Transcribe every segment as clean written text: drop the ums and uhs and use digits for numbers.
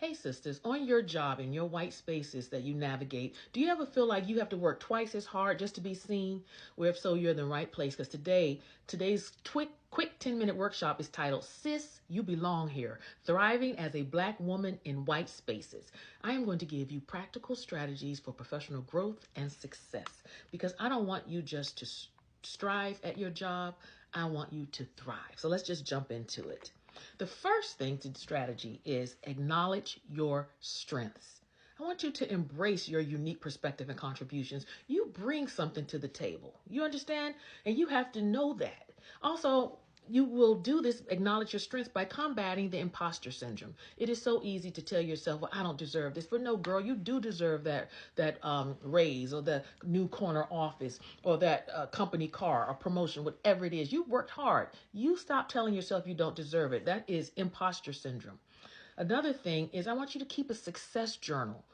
Hey sisters, on your job, in your white spaces that you navigate, do you ever feel like you have to work twice as hard just to be seen? Well, if so, you're in the right place, because today's quick 10-minute workshop is titled Sis, You Belong Here, Thriving as a Black Woman in White Spaces. I am going to give you practical strategies for professional growth and success, because I don't want you just to strive at your job. I want you to thrive. So let's just jump into it. The first thing to strategy is acknowledge your strengths. I want you to embrace your unique perspective and contributions. You bring something to the table. You understand? And you have to know that. Also, you will do this, acknowledge your strengths, by combating the imposter syndrome. It is so easy to tell yourself, well, I don't deserve this. But no, girl, you do deserve that raise, or the new corner office, or that company car or promotion, whatever it is. You worked hard. You stop telling yourself you don't deserve it. That is imposter syndrome. Another thing is, I want you to keep a success journal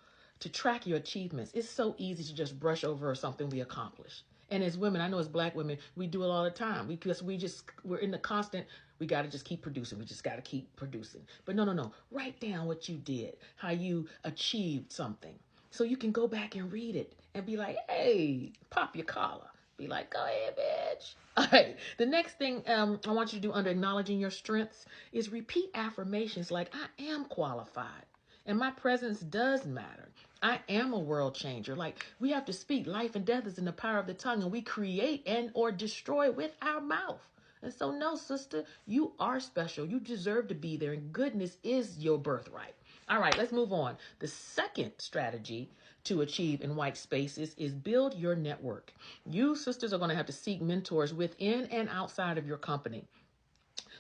to track your achievements. It's so easy to just brush over something we accomplished. And as women, I know as Black women, we do it all the time, because we're in the constant, we got to just keep producing. We just got to keep producing. But no. Write down what you did, how you achieved something, so you can go back and read it and be like, hey, pop your collar. Be like, go ahead, bitch. All right. The next thing I want you to do under acknowledging your strengths is repeat affirmations like, I am qualified. And my presence does matter. I am a world changer. Like, we have to speak. Life and death is in the power of the tongue, and we create and or destroy with our mouth. And so, no, sister, you are special. You deserve to be there, and goodness is your birthright. All right, let's move on. The second strategy to achieve in white spaces is build your network. You sisters are going to have to seek mentors within and outside of your company.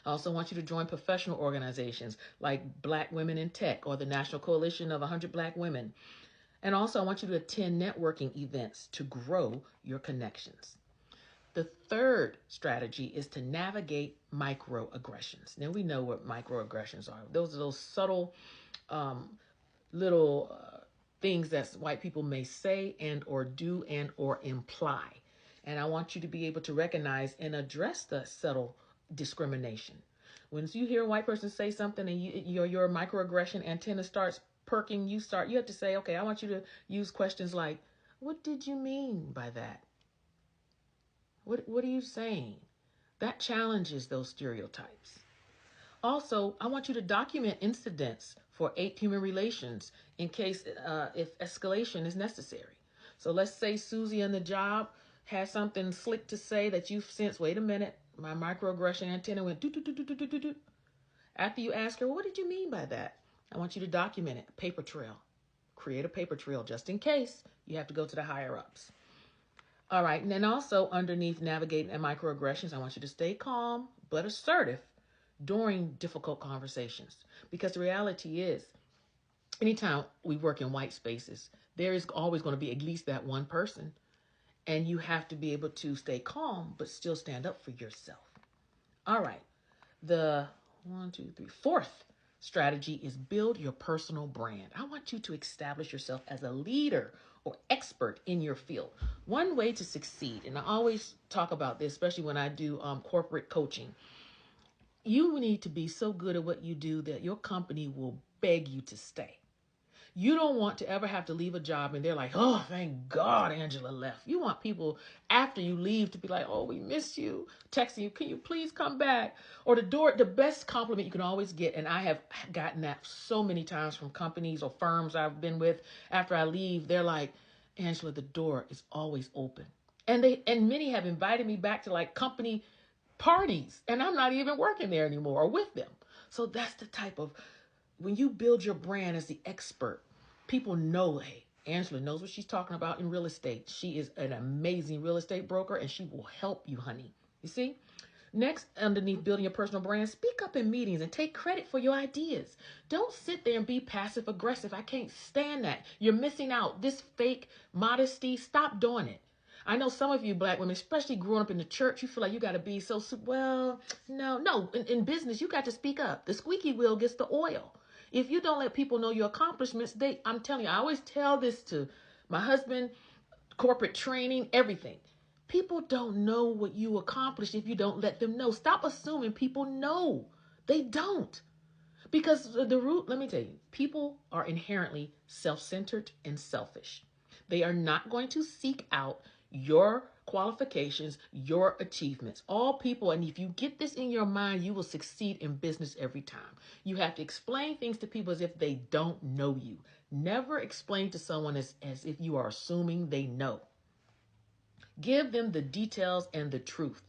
I also want you to join professional organizations like Black Women in Tech, or the National Coalition of 100 Black Women. And also, I want you to attend networking events to grow your connections. The third strategy is to navigate microaggressions. Now, we know what microaggressions are. Those are those subtle little things that white people may say and or do and or imply. And I want you to be able to recognize and address the subtle discrimination. When you hear a white person say something and your microaggression antenna starts perking, you have to say, okay, I want you to use questions like, what did you mean by that? What are you saying? That challenges those stereotypes. Also, I want you to document incidents for human relations in case if escalation is necessary. So let's say Susie on the job has something slick to say that you've sensed, wait a minute, my microaggression antenna went do do do do do do do. After you ask her, well, what did you mean by that? I want you to document it, paper trail. Create a paper trail just in case you have to go to the higher ups. All right, and then also underneath navigating and microaggressions, I want you to stay calm but assertive during difficult conversations. Because the reality is, anytime we work in white spaces, there is always going to be at least that one person. And you have to be able to stay calm, but still stand up for yourself. All right. The fourth strategy is build your personal brand. I want you to establish yourself as a leader or expert in your field. One way to succeed, and I always talk about this, especially when I do corporate coaching, you need to be so good at what you do that your company will beg you to stay. You don't want to ever have to leave a job and they're like, oh, thank God Angela left. You want people after you leave to be like, oh, we miss you. Texting you, can you please come back? Or the best compliment you can always get, and I have gotten that so many times from companies or firms I've been with, after I leave, they're like, Angela, the door is always open. And many have invited me back to like company parties, and I'm not even working there anymore or with them. So that's the type of, when you build your brand as the expert, people know, hey, Angela knows what she's talking about in real estate. She is an amazing real estate broker, and she will help you, honey. You see? Next, underneath building your personal brand, speak up in meetings and take credit for your ideas. Don't sit there and be passive aggressive. I can't stand that. You're missing out. This fake modesty, stop doing it. I know some of you Black women, especially growing up in the church, you feel like you got to be so, well, no. In business, you got to speak up. The squeaky wheel gets the oil. If you don't let people know your accomplishments, I'm telling you, I always tell this to my husband, corporate training, everything. People don't know what you accomplished if you don't let them know. Stop assuming people know. They don't. Because the root, let me tell you, people are inherently self-centered and selfish. They are not going to seek out your qualifications, your achievements. All people, and if you get this in your mind, you will succeed in business every time. You have to explain things to people as if they don't know you. Never explain to someone as if you are assuming they know. Give them the details and the truth.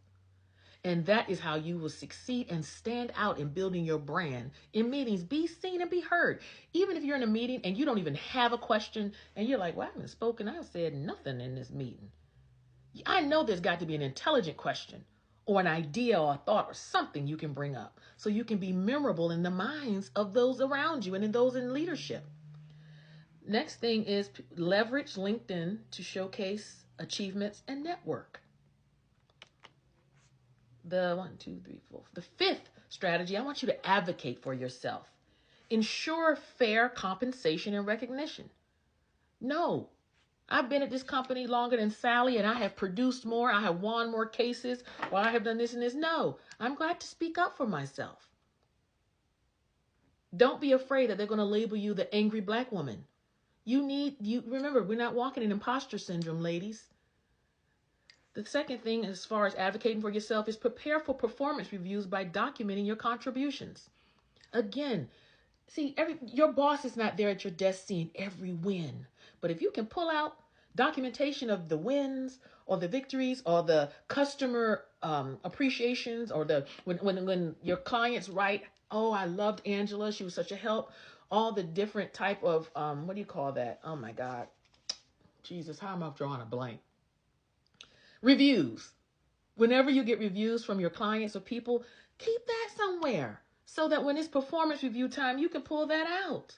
And that is how you will succeed and stand out in building your brand in meetings. Be seen and be heard. Even if you're in a meeting and you don't even have a question and you're like, well, I haven't spoken. I've said nothing in this meeting. I know there's got to be an intelligent question or an idea or a thought or something you can bring up so you can be memorable in the minds of those around you and in those in leadership. Next thing is leverage LinkedIn to showcase achievements and network. The fifth strategy, I want you to advocate for yourself. Ensure fair compensation and recognition. No, I've been at this company longer than Sally and I have produced more. I have won more cases or I have done this and this. No, I'm glad to speak up for myself. Don't be afraid that they're going to label you the angry black woman. Remember, we're not walking in imposter syndrome, ladies. The second thing, as far as advocating for yourself, is prepare for performance reviews by documenting your contributions. Again, see, your boss is not there at your desk seeing every win. But if you can pull out documentation of the wins or the victories or the customer appreciations or when your clients write, oh, I loved Angela, she was such a help. All the different type of, what do you call that? Oh my God. Jesus, how am I drawing a blank? Reviews. Whenever you get reviews from your clients or people, keep that somewhere so that when it's performance review time, you can pull that out.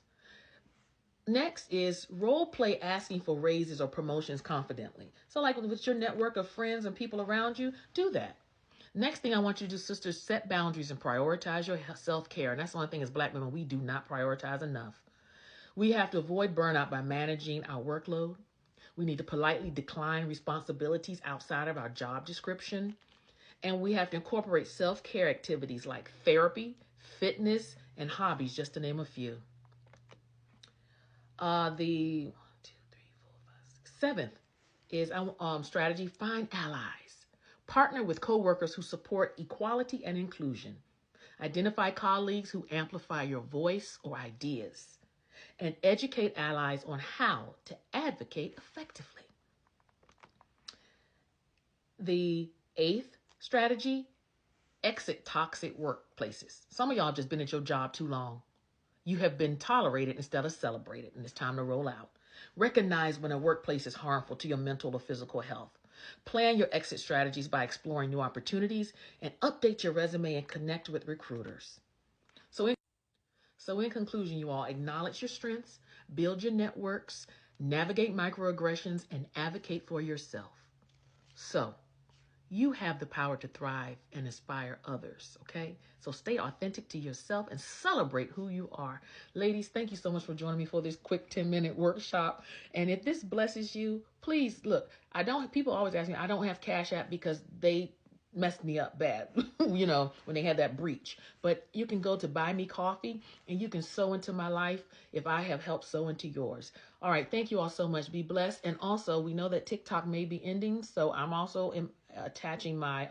Next is role play asking for raises or promotions confidently. So like with your network of friends and people around you, do that. Next thing I want you to do, sisters, set boundaries and prioritize your self-care. And that's one thing as black women, we do not prioritize enough. We have to avoid burnout by managing our workload. We need to politely decline responsibilities outside of our job description. And we have to incorporate self-care activities like therapy, fitness, and hobbies, just to name a few. The seventh is strategy, find allies. Partner with coworkers who support equality and inclusion. Identify colleagues who amplify your voice or ideas. And educate allies on how to advocate effectively. The eighth strategy, exit toxic workplaces. Some of y'all have just been at your job too long. You have been tolerated instead of celebrated, and it's time to roll out. Recognize when a workplace is harmful to your mental or physical health. Plan your exit strategies by exploring new opportunities and update your resume and connect with recruiters. So in conclusion, you all, acknowledge your strengths, build your networks, navigate microaggressions, and advocate for yourself. So you have the power to thrive and inspire others, okay? So stay authentic to yourself and celebrate who you are. Ladies, thank you so much for joining me for this quick 10-minute workshop. And if this blesses you, please look, people always ask me, I don't have Cash App because they messed me up bad, when they had that breach. But you can go to Buy Me Coffee and you can sow into my life if I have helped sow into yours. All right. Thank you all so much. Be blessed. And also, we know that TikTok may be ending, so I'm also attaching my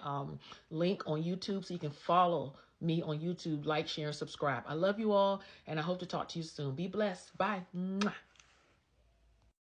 link on YouTube so you can follow me on YouTube, like, share, and subscribe. I love you all, and I hope to talk to you soon. Be blessed. Bye. Mwah.